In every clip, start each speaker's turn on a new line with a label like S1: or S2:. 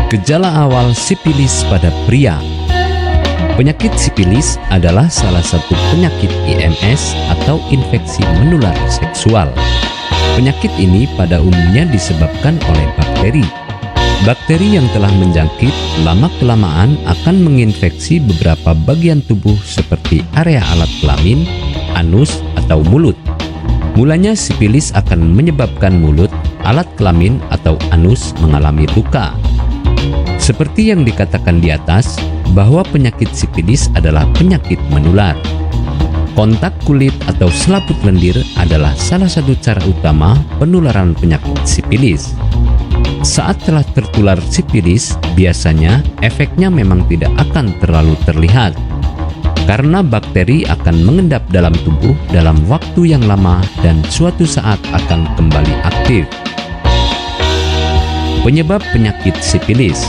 S1: Gejala awal sipilis pada pria. Penyakit sipilis adalah salah satu penyakit IMS atau infeksi menular seksual. Penyakit ini pada umumnya disebabkan oleh bakteri. Bakteri yang telah menjangkit lama-kelamaan akan menginfeksi beberapa bagian tubuh seperti area alat kelamin, anus, atau mulut. Mulanya sipilis akan menyebabkan mulut, alat kelamin, atau anus mengalami luka. Seperti yang dikatakan di atas, bahwa penyakit sipilis adalah penyakit menular. Kontak kulit atau selaput lendir adalah salah satu cara utama penularan penyakit sipilis. Saat telah tertular sipilis, biasanya efeknya memang tidak akan terlalu terlihat, karena bakteri akan mengendap dalam tubuh dalam waktu yang lama dan suatu saat akan kembali aktif. Penyebab penyakit sipilis.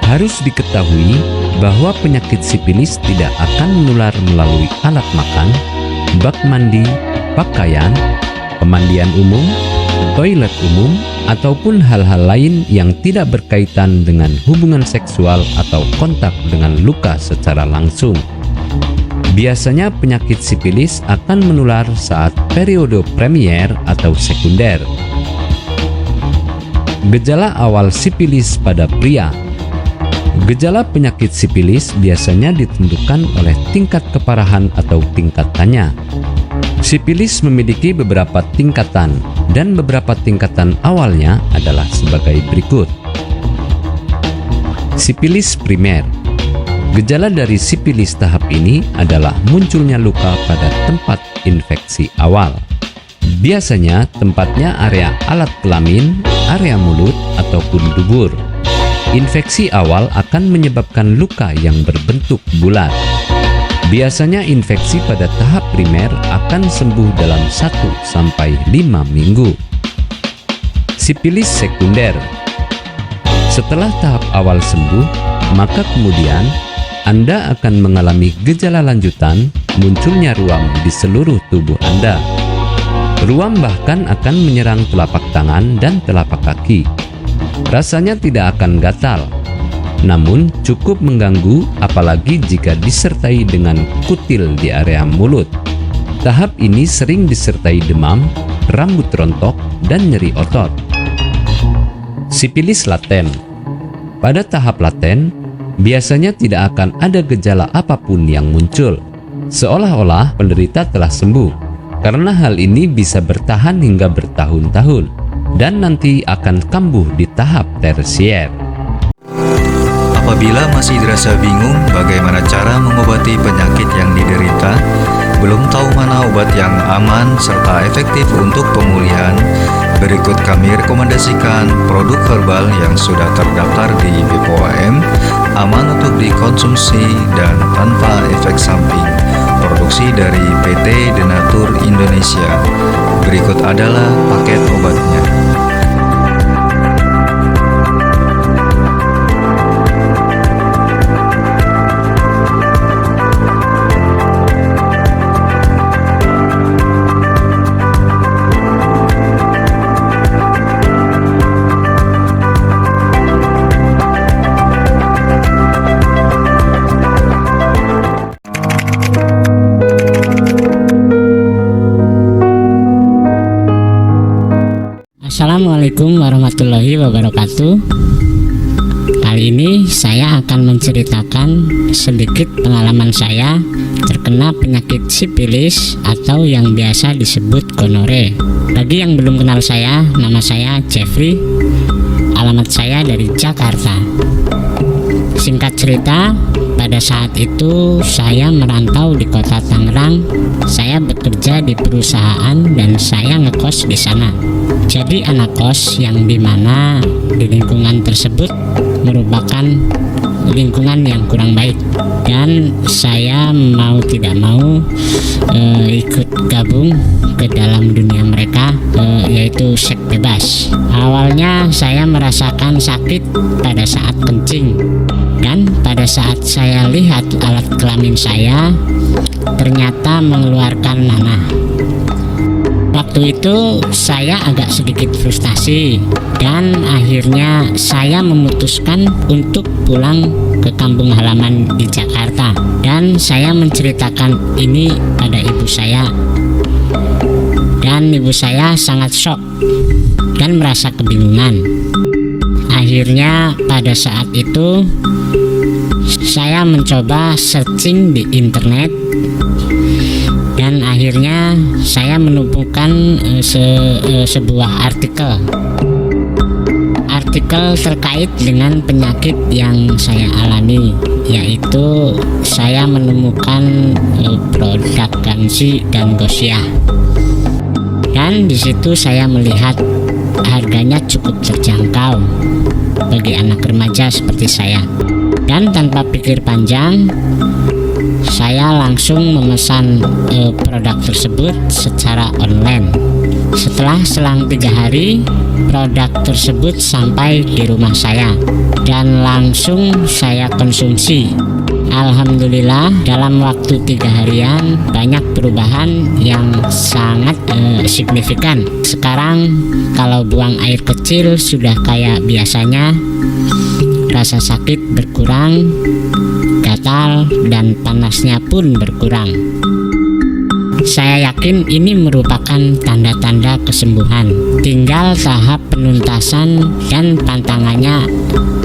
S1: Harus diketahui bahwa penyakit sipilis tidak akan menular melalui alat makan, bak mandi, pakaian, pemandian umum, toilet umum, ataupun hal-hal lain yang tidak berkaitan dengan hubungan seksual atau kontak dengan luka secara langsung. Biasanya penyakit sipilis akan menular saat periode premier atau sekunder. Gejala awal sipilis pada pria. Gejala penyakit sipilis biasanya ditentukan oleh tingkat keparahan atau tingkatannya. Sipilis memiliki beberapa tingkatan, dan beberapa tingkatan awalnya adalah sebagai berikut. Sipilis primer. Gejala dari sipilis tahap ini adalah munculnya luka pada tempat infeksi awal. Biasanya tempatnya area alat kelamin, area mulut, ataupun dubur. Infeksi awal akan menyebabkan luka yang berbentuk bulat. Biasanya infeksi pada tahap primer akan sembuh dalam 1-5 minggu. Sipilis sekunder. Setelah tahap awal sembuh, maka kemudian Anda akan mengalami gejala lanjutan munculnya ruam di seluruh tubuh Anda. Ruam bahkan akan menyerang telapak tangan dan telapak kaki. Rasanya tidak akan gatal, namun cukup mengganggu apalagi jika disertai dengan kutil di area mulut. Tahap ini sering disertai demam, rambut rontok, dan nyeri otot. Sipilis laten. Pada tahap laten, biasanya tidak akan ada gejala apapun yang muncul, seolah-olah penderita telah sembuh, karena hal ini bisa bertahan hingga bertahun-tahun dan nanti akan kambuh di tahap tersier.
S2: Apabila masih dirasa bingung bagaimana cara mengobati penyakit yang diderita, belum tahu mana obat yang aman serta efektif untuk pemulihan, berikut kami rekomendasikan produk herbal yang sudah terdaftar di BPOM, aman untuk dikonsumsi dan tanpa efek samping. Produksi dari PT Denatur Indonesia. Berikut adalah paket obatnya.
S3: Assalamualaikum warahmatullahi wabarakatuh. Kali ini saya akan menceritakan sedikit pengalaman saya terkena penyakit sipilis atau yang biasa disebut gonore. Bagi yang belum kenal saya, nama saya Jeffrey. Alamat saya dari Jakarta. Singkat cerita, pada saat itu saya merantau di kota Tangerang. Saya bekerja di perusahaan dan saya ngekos di sana. Jadi anak kos yang dimana di lingkungan tersebut merupakan lingkungan yang kurang baik, dan saya mau tidak mau ikut gabung ke dalam dunia mereka, yaitu seks bebas. Awalnya saya merasakan sakit pada saat kencing, dan pada saat saya lihat alat kelamin saya ternyata mengeluarkan nanah. Waktu itu saya agak sedikit frustasi dan akhirnya saya memutuskan untuk pulang ke kampung halaman di Jakarta, dan saya menceritakan ini pada ibu saya. Dan ibu saya sangat shock dan merasa kebingungan. Akhirnya pada saat itu saya mencoba searching di internet, dan akhirnya saya menemukan sebuah artikel terkait dengan penyakit yang saya alami, yaitu saya menemukan produk Gangsi dan Gosia. Dan di situ saya melihat harganya cukup terjangkau bagi anak remaja seperti saya. Dan tanpa pikir panjang, saya langsung memesan produk tersebut secara online. Setelah selang 3 hari, produk tersebut sampai di rumah saya dan langsung saya konsumsi. Alhamdulillah, dalam waktu 3 harian banyak perubahan yang sangat signifikan. Sekarang kalau buang air kecil sudah kayak biasanya, rasa sakit berkurang, gatal dan panasnya pun berkurang. Saya yakin ini merupakan tanda-tanda kesembuhan. Tinggal tahap penuntasan dan pantangannya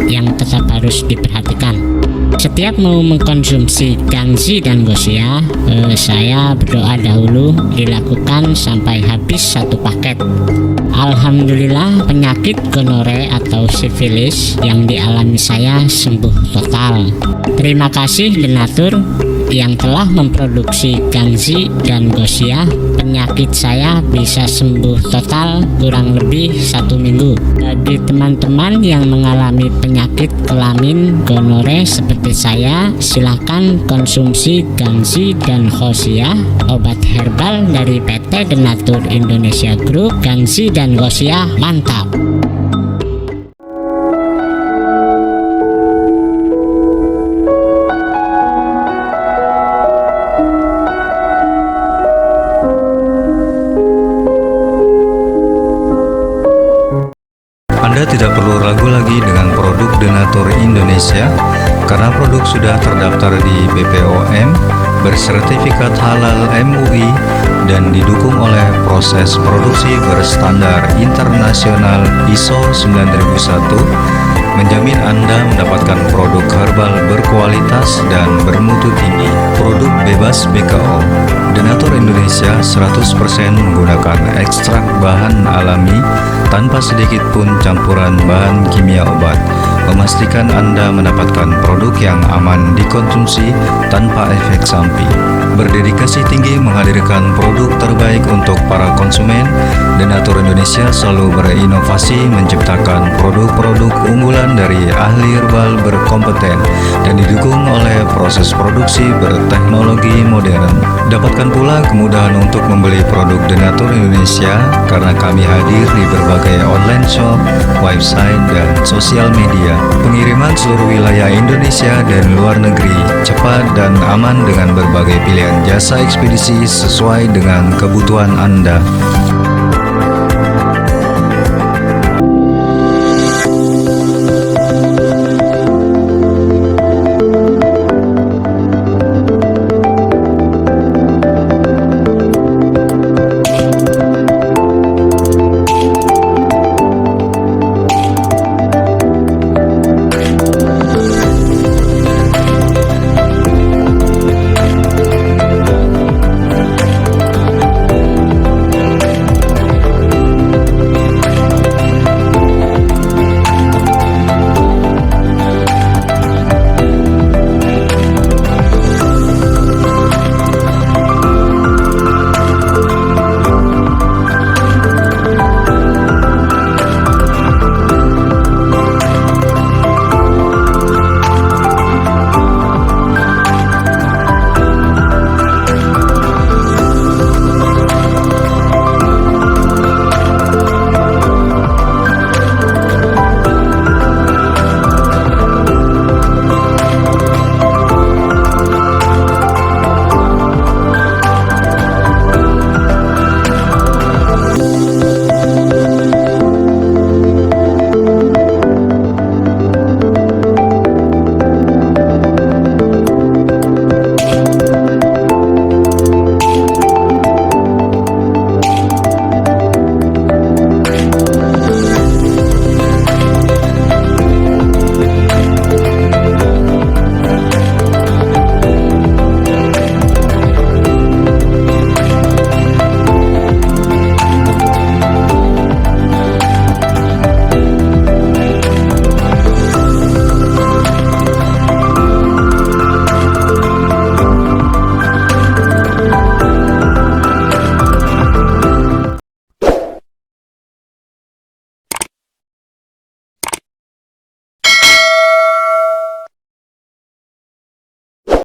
S3: yang tetap harus diperhatikan. Setiap mau mengkonsumsi Gangsi dan Gosia, saya berdoa dahulu dilakukan sampai habis 1 paket. Alhamdulillah, penyakit gonore atau sifilis yang dialami saya sembuh total. Terima kasih donatur yang telah memproduksi Gangsi dan Gosia. Penyakit saya bisa sembuh total kurang lebih 1 minggu. Bagi teman-teman yang mengalami penyakit kelamin gonore seperti saya, silahkan konsumsi Gangsi dan Gosia, obat herbal dari PT Denatur Indonesia Group. Gangsi dan Gosia mantap.
S2: Anda tidak perlu ragu lagi dengan produk Denatur Indonesia karena produk sudah terdaftar di BPOM, bersertifikat halal MUI, dan didukung oleh proses produksi berstandar internasional ISO 9001, menjamin Anda mendapatkan produk herbal berkualitas dan bermutu tinggi. Produk bebas BKO. Denatur Indonesia 100% menggunakan ekstrak bahan alami tanpa sedikit pun campuran bahan kimia obat, memastikan Anda mendapatkan produk yang aman dikonsumsi tanpa efek samping. Berdedikasi tinggi menghadirkan produk terbaik untuk para konsumen, Denatur Indonesia selalu berinovasi menciptakan produk-produk unggulan dari ahli herbal berkompeten dan didukung oleh proses produksi berteknologi modern. Dapatkan pula kemudahan untuk membeli produk Denatur Indonesia karena kami hadir di berbagai online shop, website, dan sosial media. Pengiriman seluruh wilayah Indonesia dan luar negeri cepat dan aman dengan berbagai pilihan jasa ekspedisi sesuai dengan kebutuhan Anda.